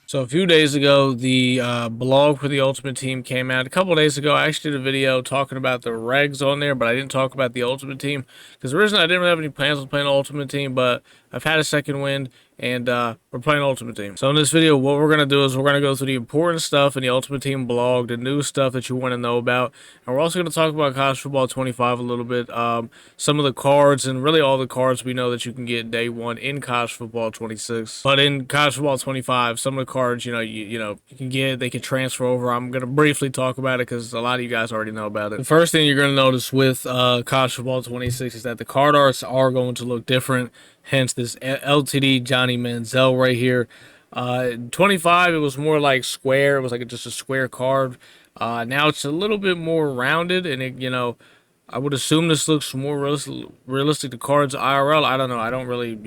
So a few days ago, the blog for the Ultimate Team came out. A couple of days ago, I actually did a video talking about the regs on there, but I didn't talk about the Ultimate Team because originally I didn't really have any plans on playing the Ultimate Team, but I've had a second wind and we're playing Ultimate Team. So in this video, what we're gonna do is we're gonna go through the important stuff in the Ultimate Team blog, the new stuff that you want to know about, and we're also gonna talk about College Football 25 a little bit, some of the cards and really all the cards we know that you can get day one in College Football 26. But in College Football 25, some of the cards you can get, they can transfer over. I'm gonna briefly talk about it because a lot of you guys already know about it. The first thing you're gonna notice with College Football 26 is that the card arts are going to look different. Hence this LTD Johnny Manziel right here. 25, it was more like square. It was like just a square card. Now it's a little bit more rounded, and I would assume this looks more realistic to cards IRL. I don't know. I don't really,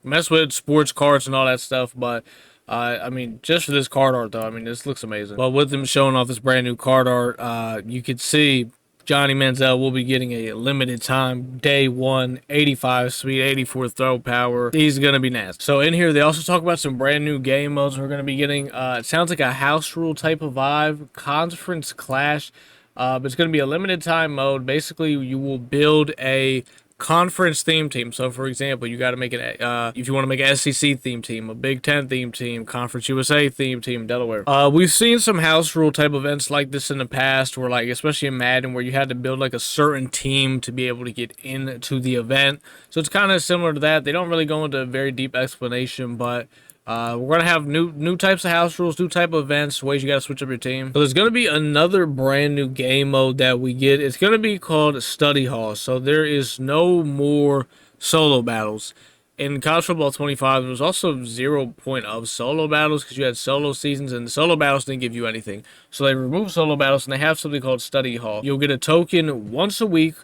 mess with sports cards and all that stuff, but I mean, just for this card art though, I mean, this looks amazing. Well, with them showing off this brand new card art, you could see Johnny Manziel will be getting a limited time day one, 85 speed, 84 throw power. He's going to be nasty. So in here, they also talk about some brand new game modes we're going to be getting. It sounds like a house rule type of vibe, conference clash. But it's going to be a limited time mode. Basically, you will build a conference theme team. So for example, you got to make it if you want to make an SEC theme team, a Big Ten theme team, Conference USA theme team, Delaware. We've seen some house rule type events like this in the past, where like especially in Madden, where you had to build like a certain team to be able to get into the event. So it's kind of similar to that. They don't really go into a very deep explanation, but we're gonna have new types of house rules, new type of events, ways you gotta switch up your team. So there's gonna be another brand new game mode that we get. It's gonna be called Study Hall. So there is no more solo battles. In College Football 25, there was also 0 point of solo battles because you had solo seasons and the solo battles didn't give you anything. So they removed solo battles and they have something called Study Hall. You'll get a token once a week,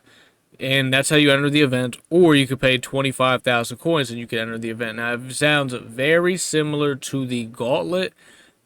and that's how you enter the event, or you could pay 25,000 coins and you can enter the event. Now, it sounds very similar to the Gauntlet,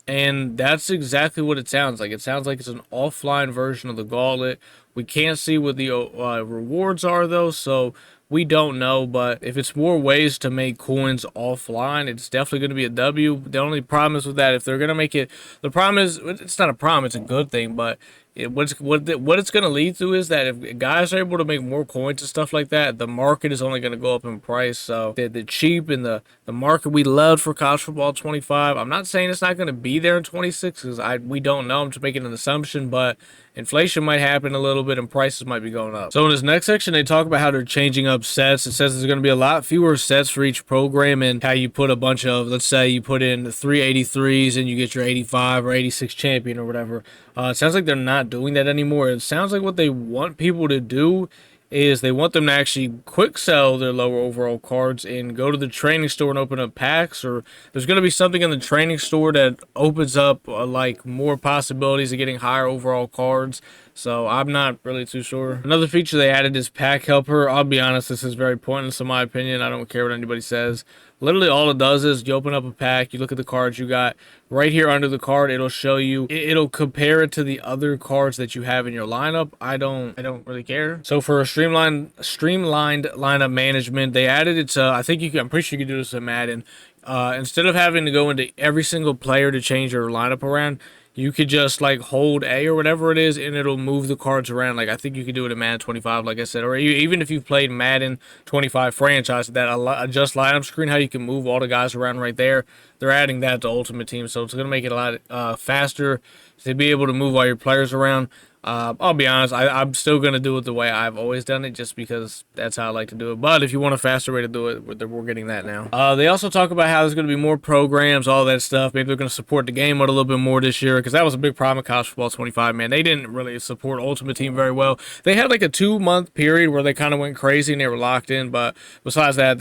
and that's exactly what it sounds like. It sounds like it's an offline version of the Gauntlet. We can't see what the rewards are, though, so we don't know, but if it's more ways to make coins offline, it's definitely going to be a W. The only problem is with that, if they're going to make it, the problem is, it's not a problem, it's a good thing, but what it's going to lead to is that if guys are able to make more coins and stuff like that, the market is only going to go up in price. So the cheap and the market we loved for College Football 25, I'm not saying it's not going to be there in 26 because we don't know. I'm just making an assumption, but inflation might happen a little bit and prices might be going up. So in this next section, they talk about how they're changing up sets. It says there's going to be a lot fewer sets for each program, and how you put a bunch of, let's say you put in 383s and you get your 85 or 86 champion or whatever. It sounds like they're not doing that anymore. It sounds like what they want people to do is they want them to actually quick sell their lower overall cards and go to the training store and open up packs, or there's going to be something in the training store that opens up like more possibilities of getting higher overall cards. So I'm not really too sure. Another feature they added is Pack Helper. I'll be honest, this is very pointless in my opinion. I don't care what anybody says. Literally all it does is you open up a pack, you look at the cards you got. Right here under the card, it'll show you, it'll compare it to the other cards that you have in your lineup. I don't really care. So for a streamlined lineup management, they added it to, I'm pretty sure you can do this in Madden. Instead of having to go into every single player to change your lineup around, you could just like hold A or whatever it is and it'll move the cards around. Like I think you could do it in Madden 25, like I said, or even if you've played Madden 25 franchise, that adjust lineup screen, how you can move all the guys around right there. They're adding that to Ultimate Team, so it's going to make it a lot faster to be able to move all your players around. I'll be honest, I'm still going to do it the way I've always done it just because that's how I like to do it. But if you want a faster way to do it, we're getting that now. They also talk about how there's going to be more programs, all that stuff. Maybe they're going to support the game mode a little bit more this year because that was a big problem in College Football 25, man. They didn't really support Ultimate Team very well. They had like a 2-month period where they kind of went crazy and they were locked in. But besides that,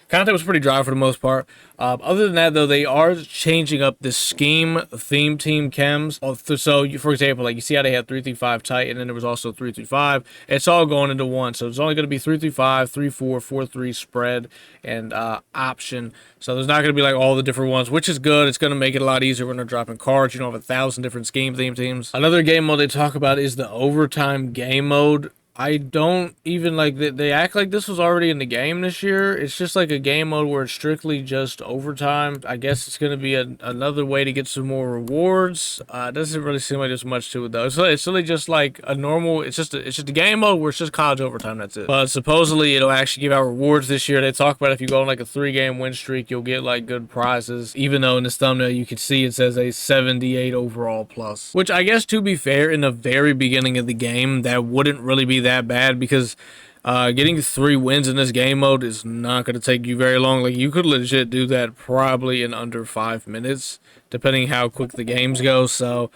content was pretty dry for the most part. Other than that, though, they are changing up the scheme theme team chems. So, for example, like you see how they had 3-3-5 tight, and then there was also 3-3-5. It's all going into one. So it's only going to be 3-3-5, 3-4, 4-3 spread, and option. So there's not going to be like all the different ones, which is good. It's going to make it a lot easier when they're dropping cards. You don't have 1,000 different scheme theme teams. Another game mode they talk about is the overtime game mode. I don't even like they act like this was already in the game this year. It's just like a game mode where it's strictly just overtime. I guess it's going to be another way to get some more rewards. It doesn't really seem like there's much to it though. It's really just like a normal. It's just a game mode where it's just college overtime. That's it. But supposedly it'll actually give out rewards this year. They talk about if you go on like a 3-game win streak, you'll get like good prizes. Even though in this thumbnail you can see it says a 78 overall plus, which I guess to be fair, in the very beginning of the game, that wouldn't really be that bad because getting 3 wins in this game mode is not going to take you very long. Like, you could legit do that probably in under 5 minutes, depending how quick the games go. So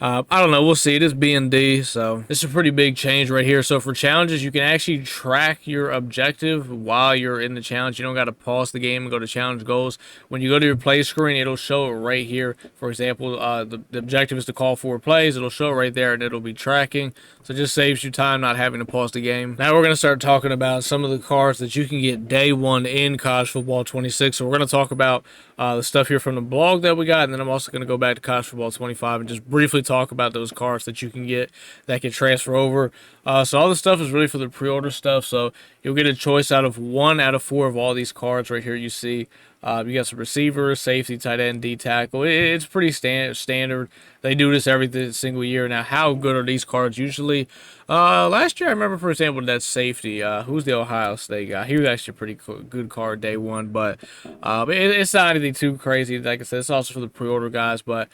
I don't know. We'll see. It is B&D, so it's a pretty big change right here. So for challenges, you can actually track your objective while you're in the challenge. You don't got to pause the game and go to challenge goals. When you go to your play screen, it'll show it right here. For example, the objective is to call 4 plays. It'll show it right there, and it'll be tracking. So it just saves you time not having to pause the game. Now we're going to start talking about some of the cards that you can get day 1 in College Football 26. So we're going to talk about the stuff here from the blog that we got, and then I'm also going to go back to College Football 25 and just briefly talk about those cards that you can get that can transfer over. So all this stuff is really for the pre-order stuff, so you'll get a choice out of 1 out of 4 of all these cards right here you see. You got some receivers, safety, tight end, D tackle. It's pretty standard. They do this every single year. Now, how good are these cards usually? Last year, I remember, for example, that safety. Who's the Ohio State guy? He was actually a pretty good card day 1, but it's not anything too crazy. Like I said, it's also for the pre-order guys, but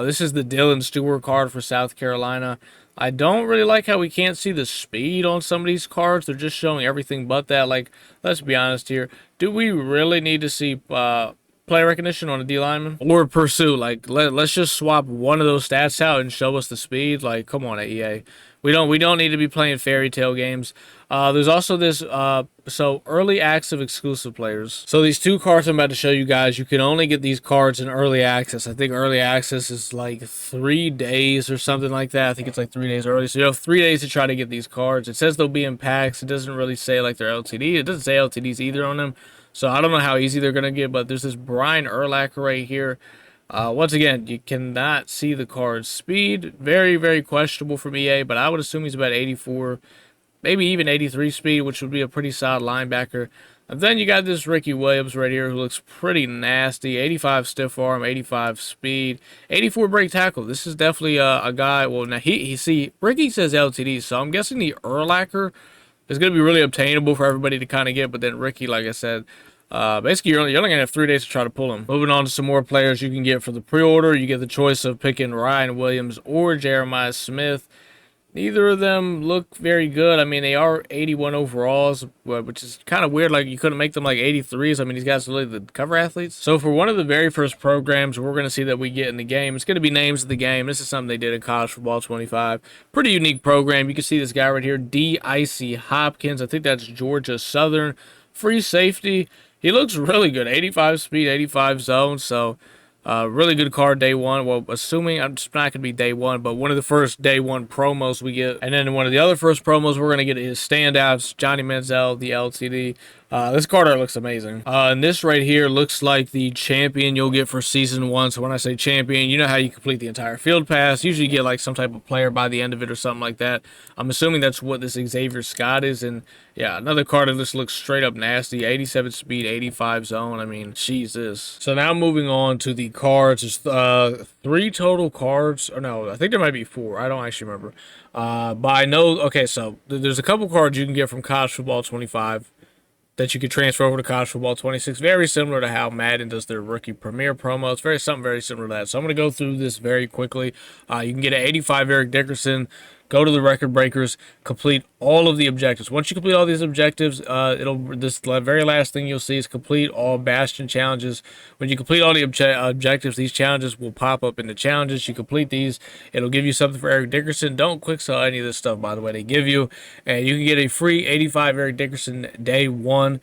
this is the Dylan Stewart card for South Carolina. I don't really like how we can't see the speed on some of these cards. They're just showing everything but that. Like, let's be honest here. Do we really need to see play recognition on a D lineman or pursuit? Like, let's just swap one of those stats out and show us the speed. Like, come on, EA. We don't need to be playing fairy tale games. There's also this so early access of exclusive players. So these 2 cards I'm about to show you guys, you can only get these cards in early access. I think early access is like 3 days or something like that. I think it's like 3 days early. So you have 3 days to try to get these cards. It says they'll be in packs. It doesn't really say like they're LTD. It doesn't say LTDs either on them. So I don't know how easy they're gonna get, but there's this Brian Urlacher right here. Once again, you cannot see the card's speed. Very, very questionable from EA, but I would assume he's about 84, maybe even 83 speed, which would be a pretty solid linebacker. And then you got this Ricky Williams right here who looks pretty nasty. 85 stiff arm, 85 speed, 84 break tackle. This is definitely a guy. Well, now see, Ricky says LTD, so I'm guessing the Urlacher is going to be really obtainable for everybody to kind of get. But then Ricky, like I said, basically, you're only going to have 3 days to try to pull him. Moving on to some more players you can get for the pre-order. You get the choice of picking Ryan Williams or Jeremiah Smith. Neither of them look very good. I mean, they are 81 overalls, which is kind of weird. Like, you couldn't make them like 83s. I mean, these guys are really the cover athletes. So for one of the very first programs we're going to see that we get in the game, it's going to be names of the game. This is something they did in College Football 25. Pretty unique program. You can see this guy right here, D. Icy Hopkins. I think that's Georgia Southern. Free safety. He looks really good. 85 speed, 85 zone. So really good card day 1. Well, assuming I'm just not going to be day 1, but one of the first day 1 promos we get. And then one of the other first promos we're going to get is standouts, Johnny Manziel, the LTD. This card art looks amazing. And this right here looks like the champion you'll get for season 1. So when I say champion, you know how you complete the entire field pass. Usually you get like some type of player by the end of it or something like that. I'm assuming that's what this Xavier Scott is. And yeah, another card that just looks straight up nasty. 87 speed, 85 zone. I mean, Jesus. So now moving on to the cards. There's 3 total cards. Or no, I think there might be 4. I don't actually remember. But I know, okay, so there's a couple cards you can get from College Football 25 that you could transfer over to College Football 26. Very similar to how Madden does their rookie premiere promo. It's something very similar to that. So I'm going to go through this very quickly. You can get an 85 Eric Dickerson. Go to the record breakers, complete all of the objectives. Once you complete all these objectives, this very last thing you'll see is complete all Bastion challenges. When you complete all the objectives, these challenges will pop up in the challenges. You complete these, it'll give you something for Eric Dickerson. Don't quick sell any of this stuff, by the way, they give you. And you can get a free 85 Eric Dickerson day 1.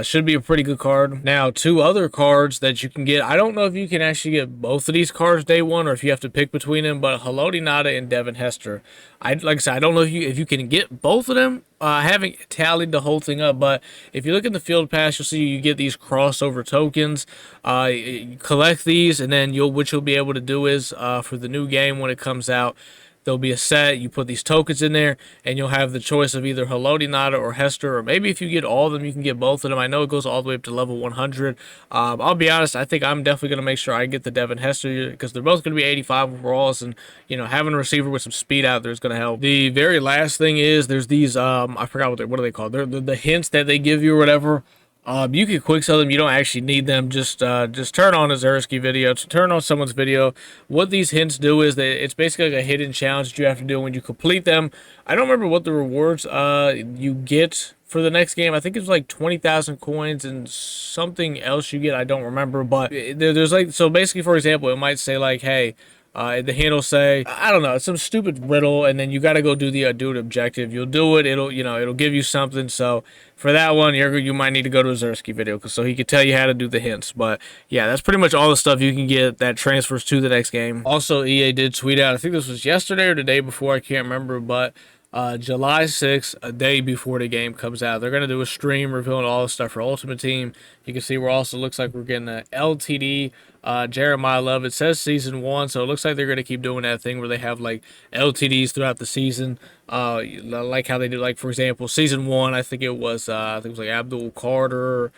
Should be a pretty good card. Now, 2 other cards that you can get. I don't know if you can actually get both of these cards day 1 or if you have to pick between them, but Haloti Ngata and Devin Hester. Like I said, I don't know if you can get both of them. I haven't tallied the whole thing up, but if you look in the field pass, you'll see you get these crossover tokens. You collect these, and then what you'll be able to do is for the new game when it comes out, there'll be a set. You put these tokens in there, and you'll have the choice of either Haloti Ngata or Hester, or maybe if you get all of them, you can get both of them. I know it goes all the way up to level 100. I'll be honest, I think I'm definitely going to make sure I get the Devin Hester because they're both going to be 85 overalls, and having a receiver with some speed out there is going to help. The very last thing is there's these I forgot what are they called? They're the hints that they give you or whatever. You can quick sell them. You don't actually need them. Just turn on a Zersky video. Turn on someone's video. What these hints do is that it's basically like a hidden challenge that you have to do when you complete them. I don't remember what the rewards you get for the next game. I think it's like 20,000 coins and something else you get. I don't remember, but there's like, so basically, for example, it might say like, hey, the hint will say, I don't know, it's some stupid riddle, and then you got to go do the objective. You'll do it. It'll give you something. So for that one, you might need to go to a Zersky video so he could tell you how to do the hints. But yeah, that's pretty much all the stuff you can get that transfers to the next game. Also, EA did tweet out, I think this was yesterday or the day before, I can't remember, but July 6th, a day before the game comes out, they're going to do a stream revealing all the stuff for Ultimate Team. You can see we're also, looks like we're getting a LTD Jeremiah Love. It says Season 1, so it looks like they're going to keep doing that thing where they have, like, LTDs throughout the season. Like how they do, like, for example, Season 1, I think it was like Abdul Carter,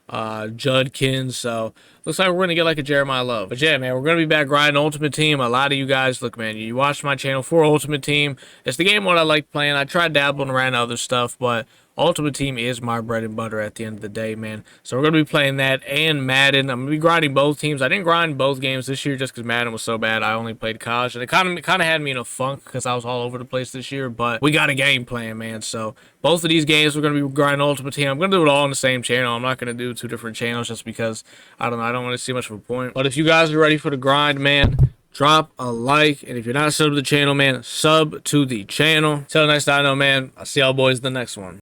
Judkins. So looks like we're going to get like a Jeremiah Love. But yeah, man, we're going to be back grinding Ultimate Team. A lot of you guys, look, man, you watch my channel for Ultimate Team. It's the game what I like playing. I tried dabbling around other stuff, but Ultimate Team is my bread and butter at the end of the day, man. So we're going to be playing that and Madden. I'm going to be grinding both teams. I didn't grind both games this year just because Madden was so bad. I only played college. And it kind of had me in a funk because I was all over the place this year. But we got a game plan, man. So both of these games we're going to be grinding Ultimate Team. I'm going to do it all on the same channel. I'm not going to do two different channels just because, I don't know, I don't want to see much of a point. But if you guys are ready for the grind, man, drop a like. And if you're not subbed to the channel, man, sub to the channel. Till next time, man, I'll see y'all boys in the next one.